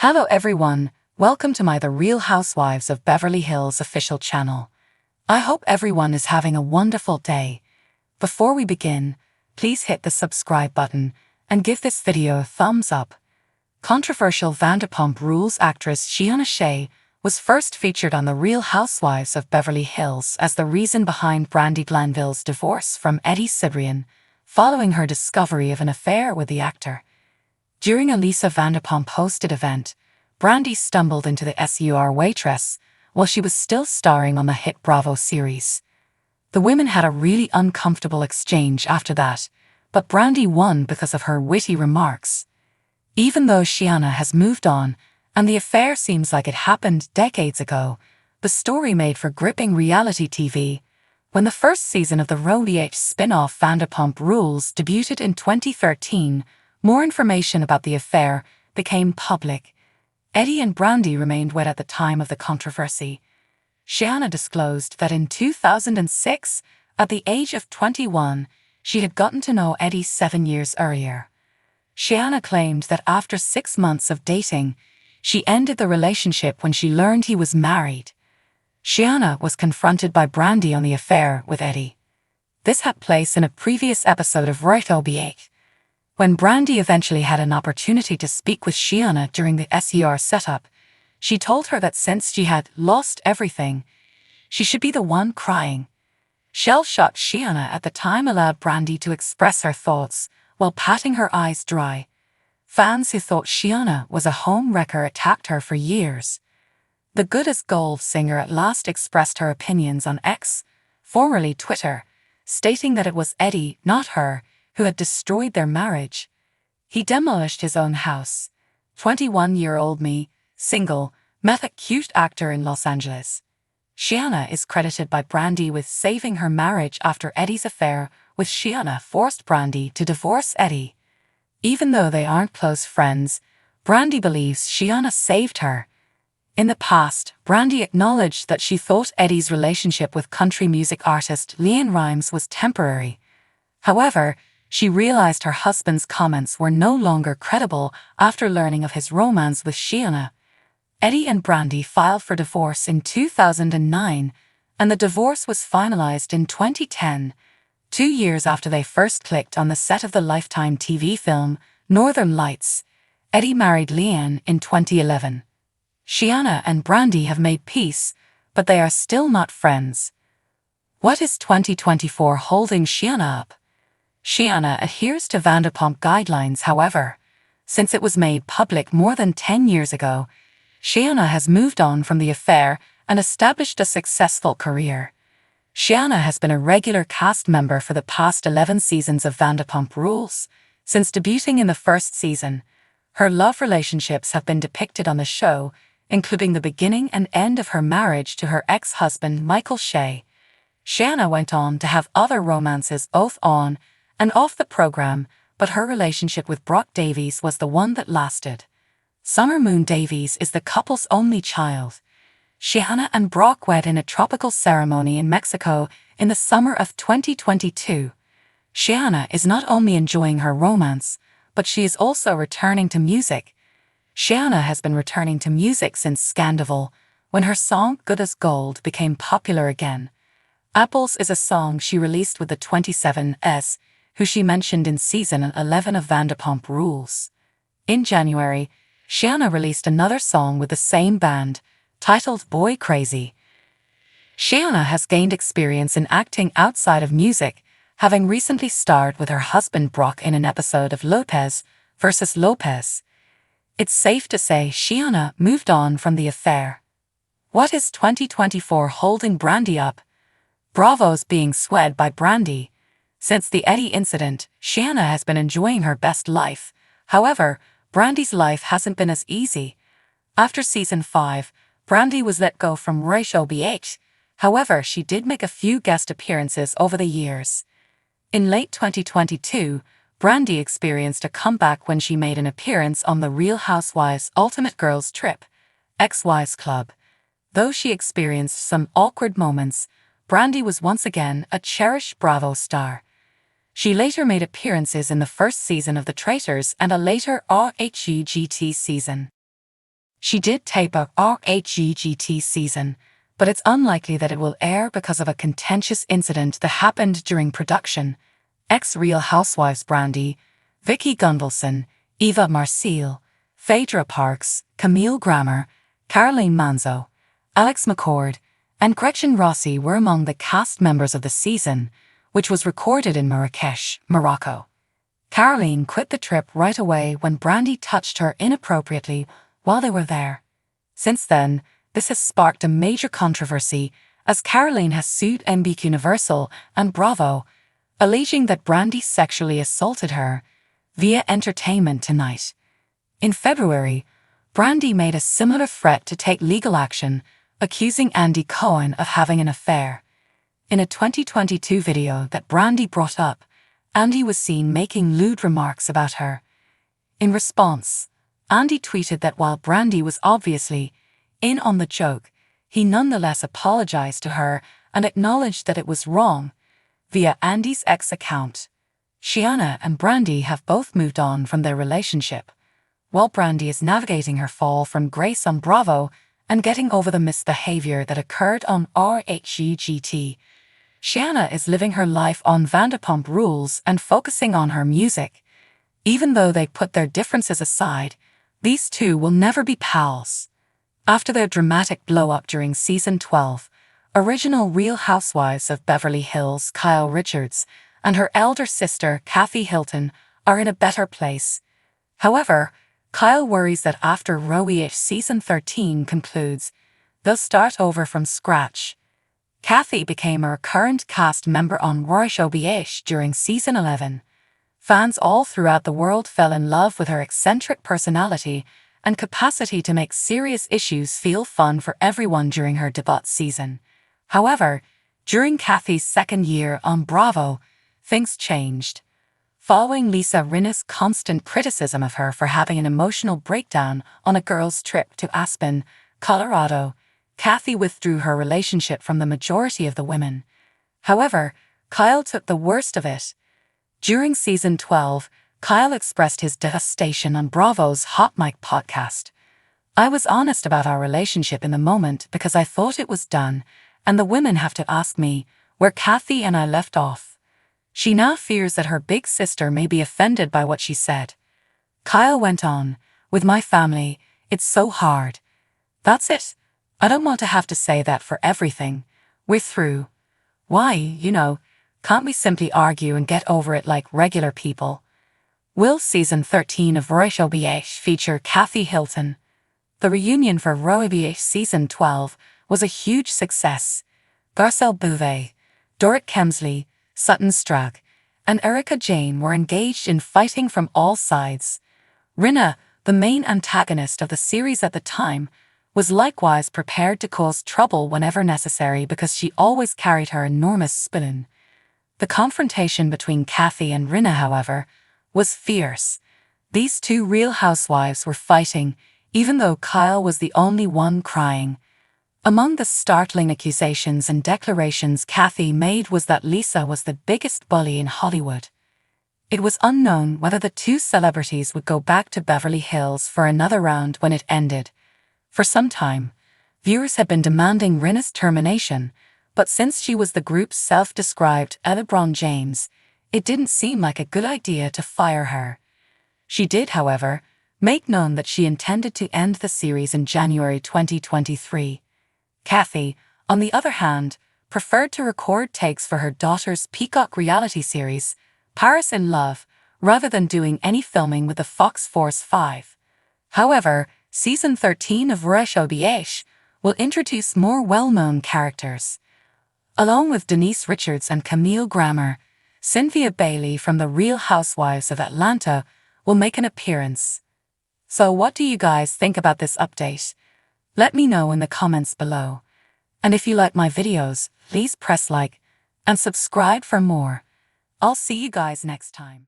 Hello everyone, welcome to my The Real Housewives of Beverly Hills official channel. I hope everyone is having a wonderful day. Before we begin, please hit the subscribe button and give this video a thumbs up. Controversial Vanderpump Rules actress Scheana was first featured on The Real Housewives of Beverly Hills as the reason behind Brandi Glanville's divorce from Eddie Cibrian, following her discovery of an affair with the actor. During a Lisa Vanderpump-hosted event, Brandi stumbled into the SUR waitress while she was still starring on the hit Bravo series. The women had a really uncomfortable exchange after that, but Brandi won because of her witty remarks. Even though Scheana has moved on, and the affair seems like it happened decades ago, the story made for gripping reality TV. When the first season of the RoVH spin-off Vanderpump Rules debuted in 2013, more information about the affair became public. Eddie and Brandi remained wed at the time of the controversy. Scheana disclosed that in 2006, at the age of 21, she had gotten to know Eddie 7 years earlier. Scheana claimed that after 6 months of dating, she ended the relationship when she learned he was married. Scheana was confronted by Brandi on the affair with Eddie. This had place in a previous episode of RoVH. When Brandi eventually had an opportunity to speak with Scheana during the SUR setup, she told her that since she had lost everything, she should be the one crying. Shell-shocked Scheana at the time allowed Brandi to express her thoughts while patting her eyes dry. Fans who thought Scheana was a home wrecker attacked her for years. The Good as Gold singer at last expressed her opinions on X, formerly Twitter, stating that it was Eddie, not her, who had destroyed their marriage. He demolished his own house. 21-year-old me, single, met a cute actor in Los Angeles. Scheana is credited by Brandi with saving her marriage after Eddie's affair with Scheana forced Brandi to divorce Eddie. Even though they aren't close friends, Brandi believes Scheana saved her. In the past, Brandi acknowledged that she thought Eddie's relationship with country music artist LeAnn Rimes was temporary. However, she realized her husband's comments were no longer credible after learning of his romance with Scheana. Eddie and Brandi filed for divorce in 2009, and the divorce was finalized in 2010, 2 years after they first clicked on the set of the Lifetime TV film Northern Lights. Eddie married LeAnn in 2011. Scheana and Brandi have made peace, but they are still not friends. What is 2024 holding Scheana up? Scheana adheres to Vanderpump guidelines, however. Since it was made public more than 10 years ago, Scheana has moved on from the affair and established a successful career. Scheana has been a regular cast member for the past 11 seasons of Vanderpump Rules. Since debuting in the first season, her love relationships have been depicted on the show, including the beginning and end of her marriage to her ex-husband Michael Shea. Scheana went on to have other romances both on and off the program, but her relationship with Brock Davies was the one that lasted. Summer Moon Davies is the couple's only child. Scheana and Brock wed in a tropical ceremony in Mexico in the summer of 2022. Scheana is not only enjoying her romance, but she is also returning to music. Scheana has been returning to music since Scandalous, when her song Good as Gold became popular again. Apples is a song she released with the 27s, who she mentioned in season 11 of Vanderpump Rules. In January, Scheana released another song with the same band, titled Boy Crazy. Scheana has gained experience in acting outside of music, having recently starred with her husband Brock in an episode of Lopez vs. Lopez. It's safe to say Scheana moved on from the affair. What is 2024 holding Brandi up? Bravo's being swayed by Brandi. Since the Eddie incident, Scheana has been enjoying her best life. However, Brandi's life hasn't been as easy. After season 5, Brandi was let go from RoVH. However, she did make a few guest appearances over the years. In late 2022, Brandi experienced a comeback when she made an appearance on The Real Housewives Ultimate Girls Trip, ex-Wives Club. Though she experienced some awkward moments, Brandi was once again a cherished Bravo star. She later made appearances in the first season of The Traitors and a later RoVH season. She did tape a RHGGT season, but it's unlikely that it will air because of a contentious incident that happened during production. Ex-Real Housewives Brandi, Vicky Gunvalson, Eva Marcille, Phaedra Parks, Camille Grammer, Caroline Manzo, Alex McCord, and Gretchen Rossi were among the cast members of the season, which was recorded in Marrakesh, Morocco. Caroline quit the trip right away when Brandi touched her inappropriately while they were there. Since then, this has sparked a major controversy as Caroline has sued NBC Universal and Bravo, alleging that Brandi sexually assaulted her via Entertainment Tonight. In February, Brandi made a similar threat to take legal action, accusing Andy Cohen of having an affair. In a 2022 video that Brandi brought up, Andy was seen making lewd remarks about her. In response, Andy tweeted that while Brandi was obviously in on the joke, he nonetheless apologized to her and acknowledged that it was wrong via Andy's ex account. Scheana and Brandi have both moved on from their relationship, while Brandi is navigating her fall from grace on Bravo and getting over the misbehavior that occurred on RHGGT. Scheana is living her life on Vanderpump Rules and focusing on her music. Even though they put their differences aside, these two will never be pals. After their dramatic blow-up during Season 12, original Real Housewives of Beverly Hills Kyle Richards and her elder sister Kathy Hilton are in a better place. However, Kyle worries that after RHOish Season 13 concludes, they'll start over from scratch. Kathy became a recurrent cast member on RHOish during Season 11. Fans all throughout the world fell in love with her eccentric personality and capacity to make serious issues feel fun for everyone during her debut season. However, during Kathy's second year on Bravo, things changed. Following Lisa Rinna's constant criticism of her for having an emotional breakdown on a girls' trip to Aspen, Colorado, Kathy withdrew her relationship from the majority of the women. However, Kyle took the worst of it. During Season 12, Kyle expressed his devastation on Bravo's Hot Mic podcast. "I was honest about our relationship in the moment because I thought it was done, and the women have to ask me where Kathy and I left off. She now fears that her big sister may be offended by what she said." Kyle went on, "With my family, it's so hard. That's it. I don't want to have to say that for everything. We're through. Why, can't we simply argue and get over it like regular people?" Will Season 13 of RHOish feature Kathy Hilton? The reunion for RHOish Season 12 was a huge success. Garcelle Beauvais, Doric Kemsley, Sutton Stracke, and Erica Jane were engaged in fighting from all sides. Rinna, the main antagonist of the series at the time, was likewise prepared to cause trouble whenever necessary because she always carried her enormous spoon. The confrontation between Kathy and Rinna, however, was fierce. These two Real Housewives were fighting, even though Kyle was the only one crying. Among the startling accusations and declarations Kathy made was that Lisa was the biggest bully in Hollywood. It was unknown whether the two celebrities would go back to Beverly Hills for another round when it ended. For some time, viewers had been demanding Rinna's termination, but since she was the group's self-described LeBron James, it didn't seem like a good idea to fire her. She did, however, make known that she intended to end the series in January 2023. Kathy, on the other hand, preferred to record takes for her daughter's Peacock reality series, Paris in Love, rather than doing any filming with the Fox Force 5. However, Season 13 of RHOish will introduce more well-known characters. Along with Denise Richards and Camille Grammer, Cynthia Bailey from The Real Housewives of Atlanta will make an appearance. So what do you guys think about this update? Let me know in the comments below. And if you like my videos, please press like and subscribe for more. I'll see you guys next time.